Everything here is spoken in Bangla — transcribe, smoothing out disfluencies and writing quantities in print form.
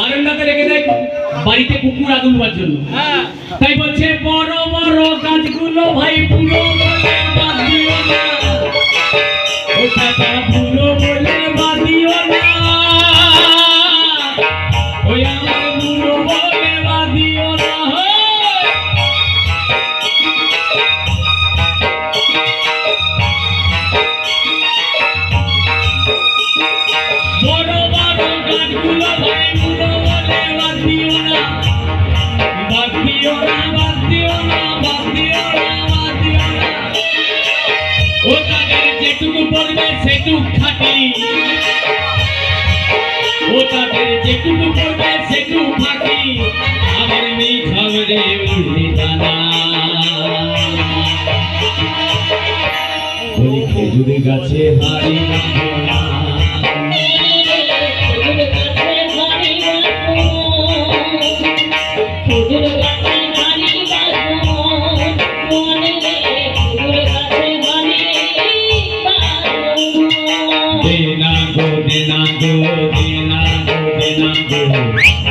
বারান্দাতে রেখে দেয় বাড়িতে কুকুর আদুলবার জন্য। তাই বলছে বড় বড় গাছগুলো ভাই পুরো বলে বাঁধিও না, ও টাকা পুরো বলে বাঁধিও না, ওই আমার পুরো বলে বাঁধিও না। বড় বড় গাছগুলো ভাই পুরো বলে বাঁধিও না, বাঁধিও না, বাঁধিও না, বাঁধিও না, বাঁধিও না। ও তাদের যেটুকু পড়বে সেটুক খাটি, ও তাদের যেটুকু পড়বে সেটুক খাটি, আমার নেই ঝগড়ে উঠে দানা। ওই খেজুর গাছে হাড়ি বাঁধো না, देना गो देना गो देना गो देना गो।